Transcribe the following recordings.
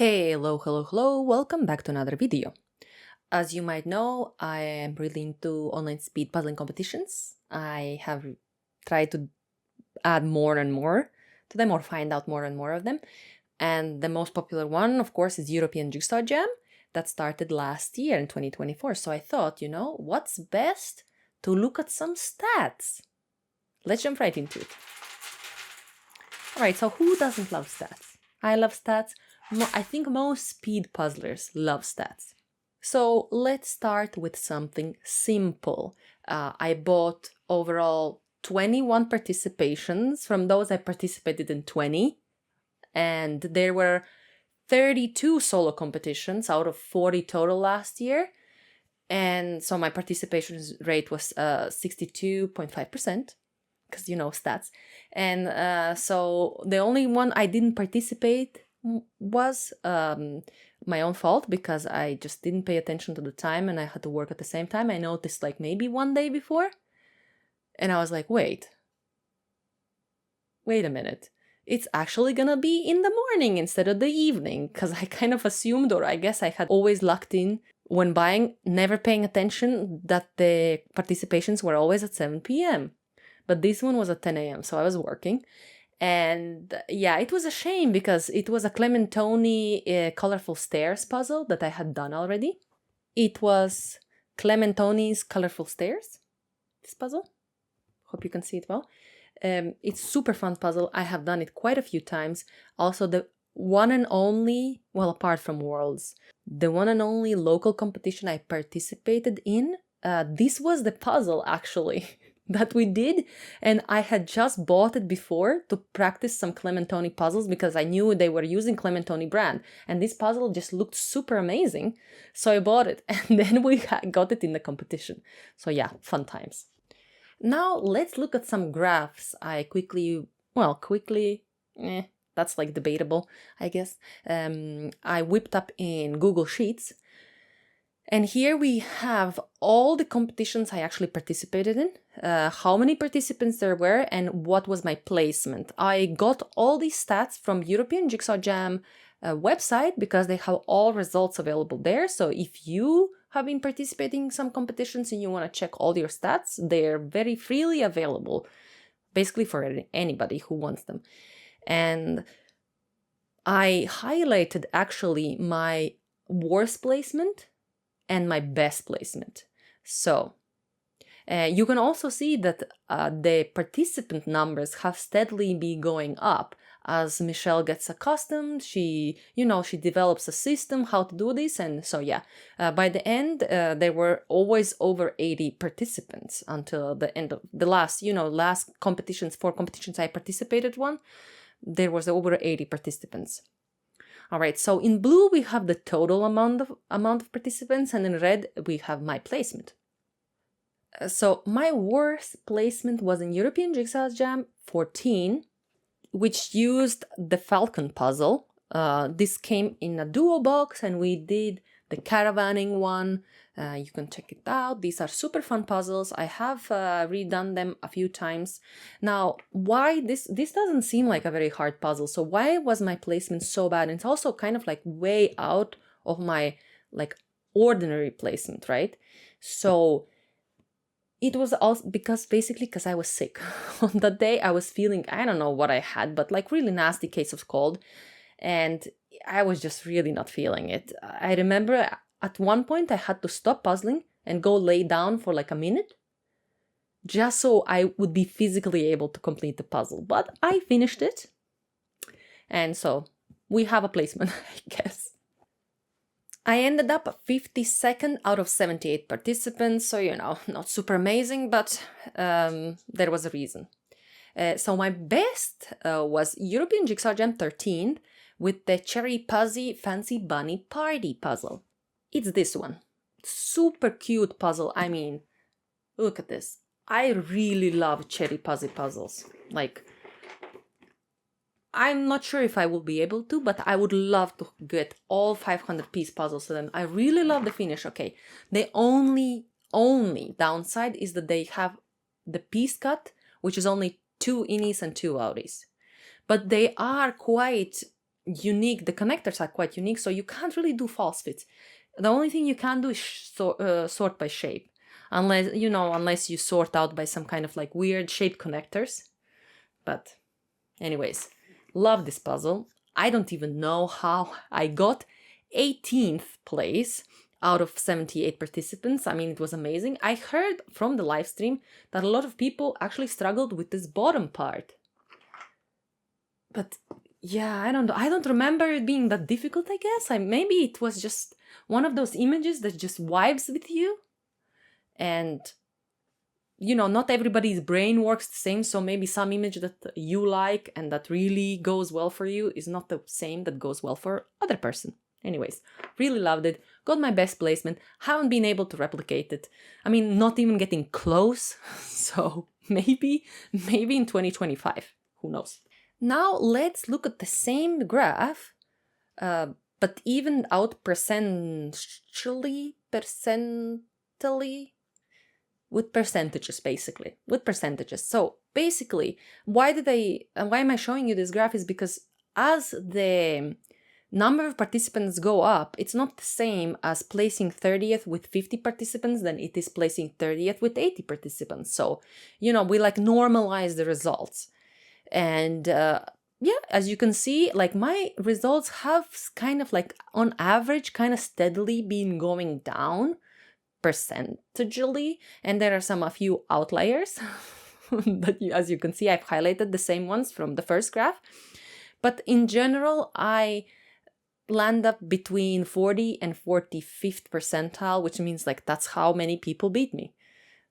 Hey, hello, welcome back to another video. As you might know, I am really into online speed puzzling competitions. I have tried to add more and more to them or find out more and more of them. And the most popular one, of course, is European Jigsaw Jam that started last year in 2024. So I thought, what's best to look at some stats? Let's jump right into it. All right, so who doesn't love stats? I love stats. I think most speed puzzlers love stats. So let's start with something simple. I bought overall 21 participations. From those, I participated in 20. And there were 32 solo competitions out of 40 total last year. And so my participation rate was 62.5%. Because stats. And so the only one I didn't participate was my own fault because I just didn't pay attention to the time and I had to work at the same time. I noticed like maybe one day before and I was like, wait a minute. It's actually gonna be in the morning instead of the evening because I kind of assumed, or I guess I had always locked in when buying, never paying attention that the participations were always at 7 p.m. But this one was at 10 a.m. so I was working. And yeah, it was a shame because it was a Clementoni Colorful Stairs puzzle that I had done already. It was Clementoni's Colorful Stairs, this puzzle. Hope you can see it well. It's super fun puzzle. I have done it quite a few times. Also, the one and only, well, apart from Worlds, the one and only local competition I participated in, this was the puzzle actually. That we did, and I had just bought it before to practice some Clementoni puzzles because I knew they were using Clementoni brand, and this puzzle just looked super amazing, so I bought it, and then we got it in the competition. So yeah, fun times. Now let's look at some graphs. I quickly, that's like debatable, I guess. I whipped up in Google Sheets. And here we have all the competitions I actually participated in, how many participants there were, and what was my placement. I got all these stats from European Jigsaw Jam website because they have all results available there. So if you have been participating in some competitions and you want to check all your stats, they're very freely available, basically for anybody who wants them. And I highlighted actually my worst placement and my best placement. So you can also see that the participant numbers have steadily been going up as Michelle gets accustomed. She develops a system how to do this. And so, yeah, by the end, there were always over 80 participants until the end of the last competitions, 4 competitions I participated one. There was over 80 participants. All right, so in blue, we have the total amount of participants, and in red, we have my placement. So my worst placement was in European Jigsaw Jam 14, which used the Falcon puzzle. This came in a duo box, and we did the caravanning one. You can check it out. These are super fun puzzles. I have redone them a few times. Now, why this doesn't seem like a very hard puzzle. So why was my placement so bad? And it's also kind of like way out of my like ordinary placement, right? So it was also because I was sick. On that day, I was feeling, I don't know what I had, but like really nasty case of cold. And I was just really not feeling it. I remember at one point I had to stop puzzling and go lay down for like a minute just so I would be physically able to complete the puzzle. But I finished it. And so we have a placement, I guess. I ended up 52nd out of 78 participants. So, not super amazing, but there was a reason. So my best was European Jigsaw Jam 13 with the Cherry Puzzy Fancy Bunny Party puzzle. It's this one. Super cute puzzle. I mean, look at this. I really love Cherry Puzzy puzzles. Like, I'm not sure if I will be able to, but I would love to get all 500-piece puzzles to them. I really love the finish. Okay, the only downside is that they have the piece cut, which is only 2 innies and 2 outies. But they are quite unique. The connectors are quite unique, so you can't really do false fits. The only thing you can do is sort by shape, unless you sort out by some kind of like weird shape connectors. But anyways, love this puzzle. I don't even know how I got 18th place out of 78 participants. I mean, it was amazing. I heard from the live stream that a lot of people actually struggled with this bottom part. But yeah, I don't know. I don't remember it being that difficult, I guess. Maybe it was just one of those images that just vibes with you. And, not everybody's brain works the same. So maybe some image that you like and that really goes well for you is not the same that goes well for other person. Anyways, really loved it. Got my best placement. Haven't been able to replicate it. I mean, not even getting close. So maybe in 2025. Who knows? Now let's look at the same graph, but even out percentily, with percentages, basically, with percentages. So basically, why am I showing you this graph is because as the number of participants go up, it's not the same as placing 30th with 50 participants than it is placing 30th with 80 participants. So, we like normalize the results. And as you can see, like my results have kind of like on average kind of steadily been going down percentagely, and there are a few outliers that as you can see, I've highlighted the same ones from the first graph. But in general, I land up between 40 and 45th percentile, which means like that's how many people beat me.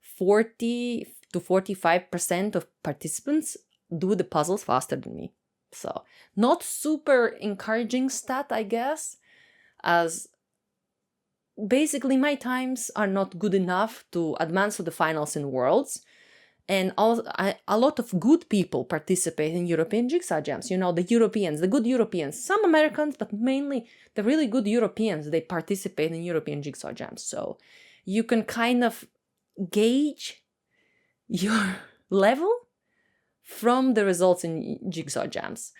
40 to 45% of participants do the puzzles faster than me. So not super encouraging stat, I guess, as basically my times are not good enough to advance to the finals in Worlds. And a lot of good people participate in European Jigsaw Jams. The Europeans, the good Europeans, some Americans, but mainly the really good Europeans, they participate in European Jigsaw Jams. So you can kind of gauge your level from the results in Jigsaw Jams,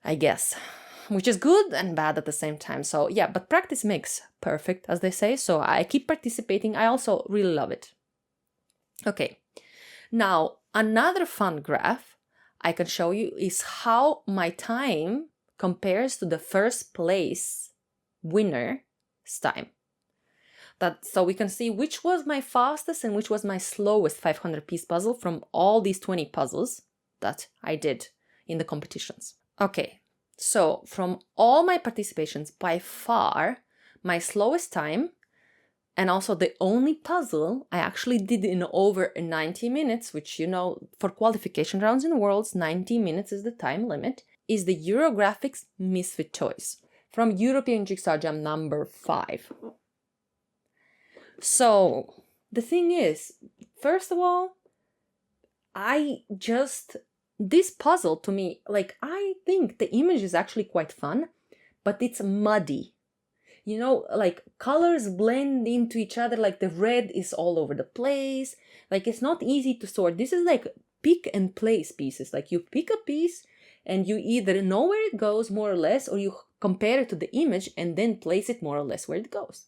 I guess, which is good and bad at the same time. So yeah, but practice makes perfect, as they say. So I keep participating. I also really love it. Okay. Now, another fun graph I can show you is how my time compares to the first place winner's time. So we can see which was my fastest and which was my slowest 500-piece puzzle from all these 20 puzzles that I did in the competitions. Okay, so from all my participations, by far, my slowest time, and also the only puzzle I actually did in over 90 minutes, which, for qualification rounds in Worlds, 90 minutes is the time limit, is the Eurographics Misfit Toys from European Jigsaw Jam number 5. So the thing is, first of all, this puzzle to me, like, I think the image is actually quite fun, but it's muddy. Like colors blend into each other, like the red is all over the place. Like it's not easy to sort. This is like pick and place pieces. Like you pick a piece and you either know where it goes more or less, or you compare it to the image and then place it more or less where it goes.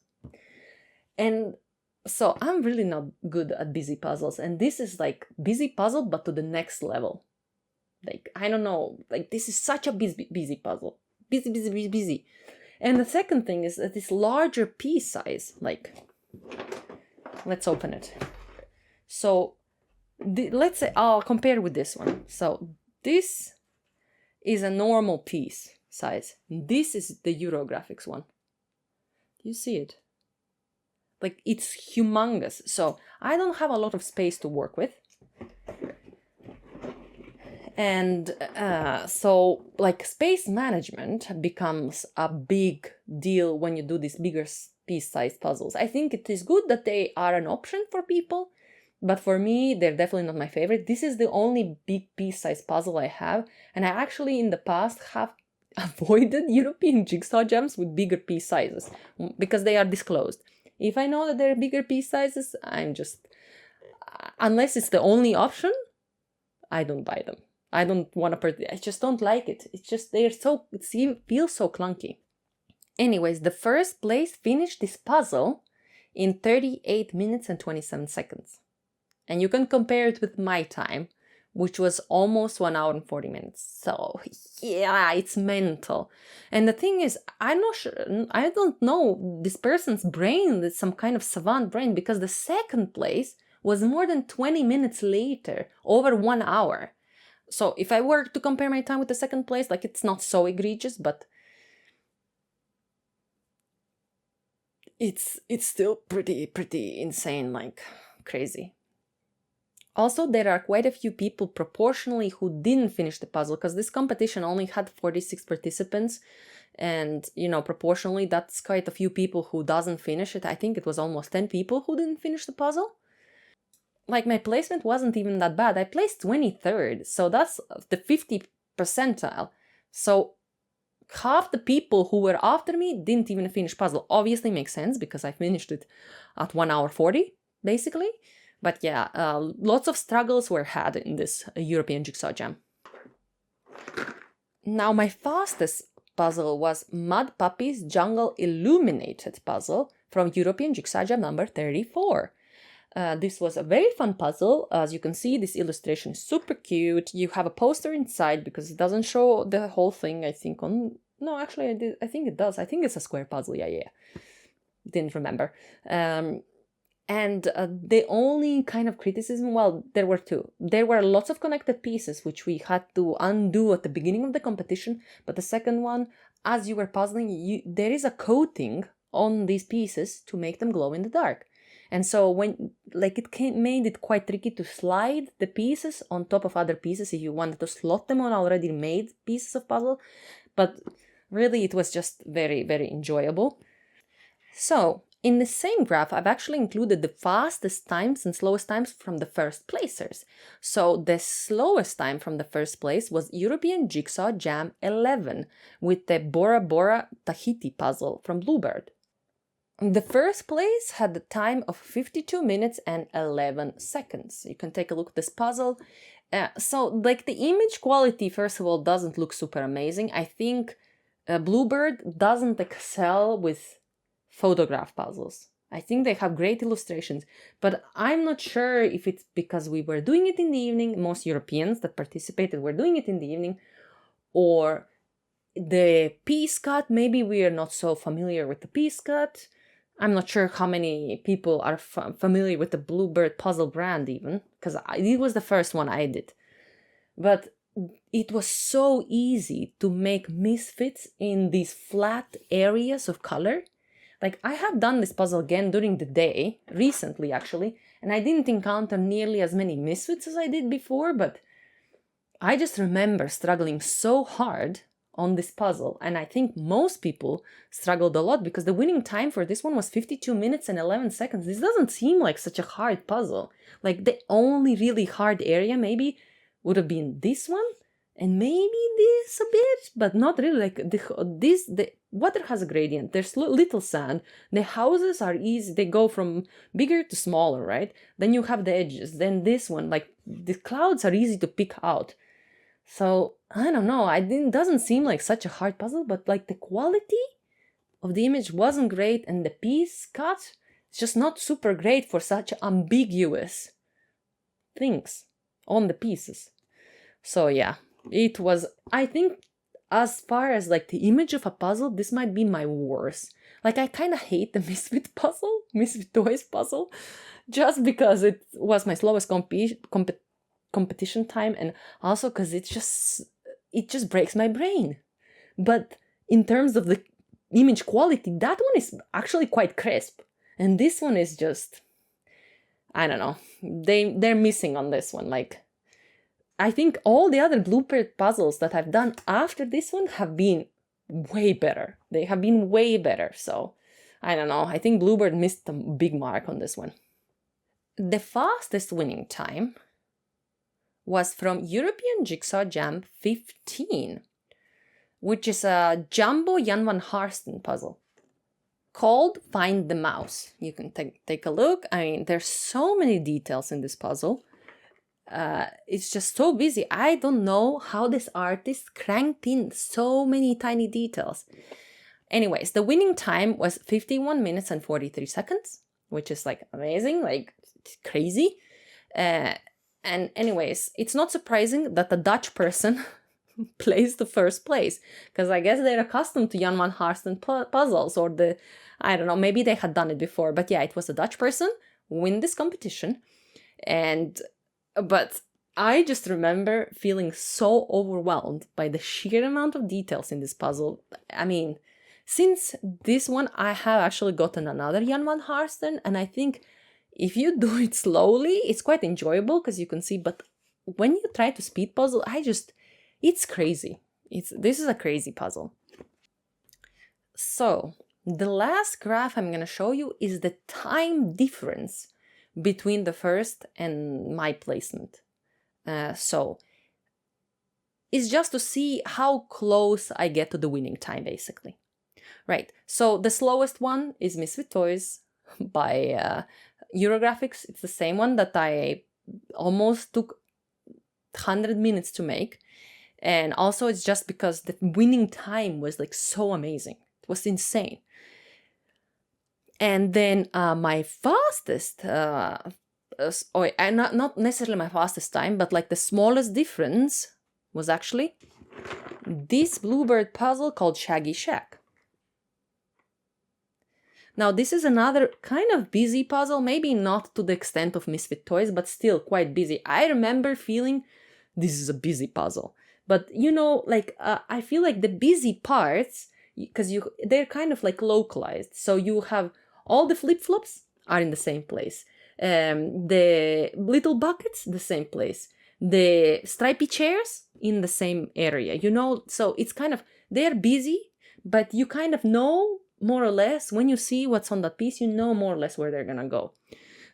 And so I'm really not good at busy puzzles. And this is like busy puzzle, but to the next level. Like, I don't know, like this is such a busy puzzle. Busy. And the second thing is that this larger piece size, like, let's open it. So let's say I'll compare with this one. So this is a normal piece size. This is the Eurographics one. Do you see it? Like it's humongous. So I don't have a lot of space to work with. And so like space management becomes a big deal when you do these bigger piece size puzzles. I think it is good that they are an option for people, but for me, they're definitely not my favorite. This is the only big piece size puzzle I have. And I actually in the past have avoided European Jigsaw Jams with bigger piece sizes because they are disclosed. If I know that they're bigger piece sizes, I'm just, unless it's the only option, I don't buy them. I don't want to, I just don't like it. It's just, it feels so clunky. Anyways, the first place finished this puzzle in 38 minutes and 27 seconds. And you can compare it with my time, which was almost 1 hour and 40 minutes. So yeah, it's mental. And the thing is, I'm not sure, I don't know this person's brain, it's some kind of savant brain, because the second place was more than 20 minutes later, over 1 hour. So if I were to compare my time with the second place, like, it's not so egregious, but it's still pretty insane, like crazy. Also, there are quite a few people proportionally who didn't finish the puzzle, because this competition only had 46 participants, and proportionally that's quite a few people who doesn't finish it. I think it was almost 10 people who didn't finish the puzzle. Like, my placement wasn't even that bad. I placed 23rd, so that's the 50th percentile. So half the people who were after me didn't even finish puzzle. Obviously makes sense because I finished it at 1 hour 40, basically. But yeah, lots of struggles were had in this European Jigsaw Jam. Now, my fastest puzzle was Mud Puppy's Jungle Illuminated puzzle from European Jigsaw Jam number 34. This was a very fun puzzle. As you can see, this illustration is super cute. You have a poster inside because it doesn't show the whole thing, I think, on... No, actually, I think it does. I think it's a square puzzle. Yeah. Didn't remember. And the only kind of criticism, well, there were two. There were lots of connected pieces, which we had to undo at the beginning of the competition. But the second one, as you were puzzling, there is a coating on these pieces to make them glow in the dark. And so made it quite tricky to slide the pieces on top of other pieces if you wanted to slot them on already made pieces of puzzle. But really, it was just very, very enjoyable. So, in the same graph, I've actually included the fastest times and slowest times from the first placers. So the slowest time from the first place was European Jigsaw Jam 11 with the Bora Bora Tahiti puzzle from Bluebird. The first place had the time of 52 minutes and 11 seconds. You can take a look at this puzzle. The image quality, first of all, doesn't look super amazing. I think Bluebird doesn't excel with photograph puzzles. I think they have great illustrations, but I'm not sure if it's because we were doing it in the evening, most Europeans that participated were doing it in the evening, or the piece cut, maybe we are not so familiar with the piece cut. I'm not sure how many people are familiar with the Bluebird puzzle brand even, because it was the first one I did. But it was so easy to make misfits in these flat areas of color. Like, I have done this puzzle again during the day, recently actually, and I didn't encounter nearly as many misfits as I did before, but I just remember struggling so hard on this puzzle, and I think most people struggled a lot because the winning time for this one was 52 minutes and 11 seconds. This doesn't seem like such a hard puzzle. Like, the only really hard area maybe would have been this one, and maybe this a bit, but not really. Like, the water has a gradient, there's little sand, the houses are easy, they go from bigger to smaller, right? Then you have the edges, then this one, like, the clouds are easy to pick out. So, I don't know, it doesn't seem like such a hard puzzle, but like the quality of the image wasn't great, and the piece cut is just not super great for such ambiguous things on the pieces. So yeah, it was, I think, as far as like the image of a puzzle, this might be my worst. Like, I kind of hate the Misfit Toys puzzle, just because it was my slowest competition time, and also because it just breaks my brain. But in terms of the image quality, that one is actually quite crisp, and this one is just, I don't know, they're missing on this one. Like, I think all the other Bluebird puzzles that I've done after this one have been way better. They have been way better, so I don't know. I think Bluebird missed a big mark on this one. The fastest winning time was from European Jigsaw Jam 15, which is a Jumbo Jan van Harsten puzzle called Find the Mouse. You can take a look. I mean, there's so many details in this puzzle. it's just so busy. I don't know how this artist cranked in so many tiny details. Anyways, the winning time was 51 minutes and 43 seconds, which is like amazing, like crazy. And anyways, it's not surprising that the Dutch person placed the first place, because I guess they're accustomed to Jan van Harsten puzzles, or I don't know, maybe they had done it before, but yeah, it was a Dutch person win this competition. But I just remember feeling so overwhelmed by the sheer amount of details in this puzzle. I mean, since this one, I have actually gotten another Jan van Harsten, and I think if you do it slowly, it's quite enjoyable because you can see, but when you try to speed puzzle, it's crazy. This is a crazy puzzle. So the last graph I'm going to show you is the time difference between the first and my placement. So it's just to see how close I get to the winning time, basically. Right, so the slowest one is Misfit Toys by Eurographics. It's the same one that I almost took 100 minutes to make. And also it's just because the winning time was like so amazing. It was insane. And then my fastest, not necessarily my fastest time, but like the smallest difference was actually this bluebird puzzle called Shaggy Shack. Now this is another kind of busy puzzle, maybe not to the extent of Misfit Toys, but still quite busy. I remember feeling this is a busy puzzle. But you know, like I feel like the busy parts, because they're kind of like localized. So you have all the flip-flops are in the same place. The little buckets, the same place. The stripy chairs in the same area, you know? So it's kind of, they're busy, but you kind of know more or less, when you see what's on that piece, you know more or less where they're gonna go.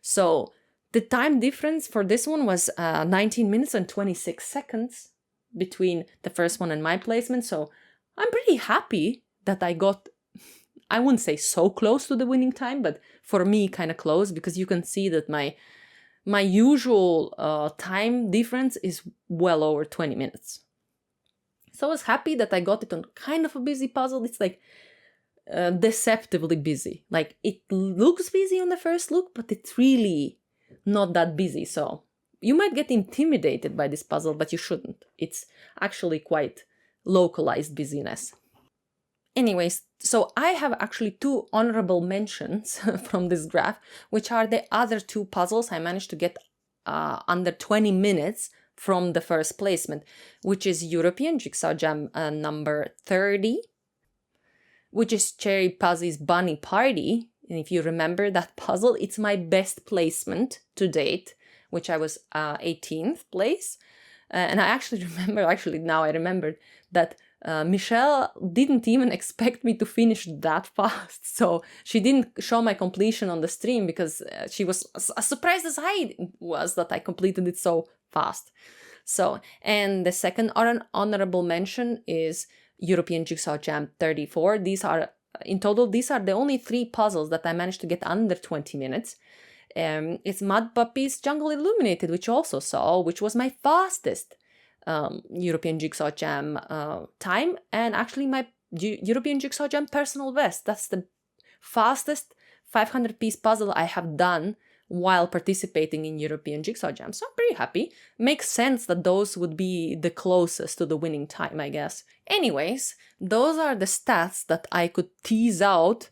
So the time difference for this one was 19 minutes and 26 seconds between the first one and my placement. So I'm pretty happy that I got, I wouldn't say so close to the winning time, but for me kind of close, because you can see that my usual time difference is well over 20 minutes. So I was happy that I got it on kind of a busy puzzle. It's like deceptively busy. Like it looks busy on the first look, but it's really not that busy. So you might get intimidated by this puzzle, but you shouldn't. It's actually quite localized busyness. Anyways, so I have actually 2 honorable mentions from this graph, which are the other 2 puzzles I managed to get under 20 minutes from the first placement, which is European Jigsaw Jam number 30, which is Cherry Puzzy's Bunny Party. And if you remember that puzzle, it's my best placement to date, which I was 18th place. And I actually remember, now I remembered that Michelle didn't even expect me to finish that fast. So she didn't show my completion on the stream because she was as surprised as I was that I completed it so fast. So, and the second honorable mention is European Jigsaw Jam 34. These are, in total, these are the only 3 puzzles that I managed to get under 20 minutes. It's Mud Puppy's Jungle Illuminated, which you also saw, which was my fastest European Jigsaw Jam time, and actually my European Jigsaw Jam personal best. That's the fastest 500-piece puzzle I have done while participating in European Jigsaw Jam. So I'm pretty happy. Makes sense that those would be the closest to the winning time, I guess. Anyways, those are the stats that I could tease out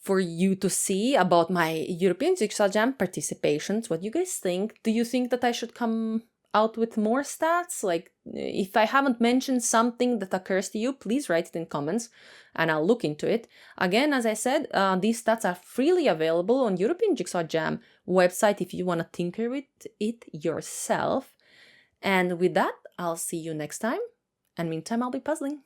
for you to see about my European Jigsaw Jam participations. What do you guys think? Do you think that I should come out with more stats? Like, if I haven't mentioned something that occurs to you, please write it in comments and I'll look into it. Again, as I said, these stats are freely available on European Jigsaw Jam website if you want to tinker with it yourself. And with that, I'll see you next time. And meantime, I'll be puzzling.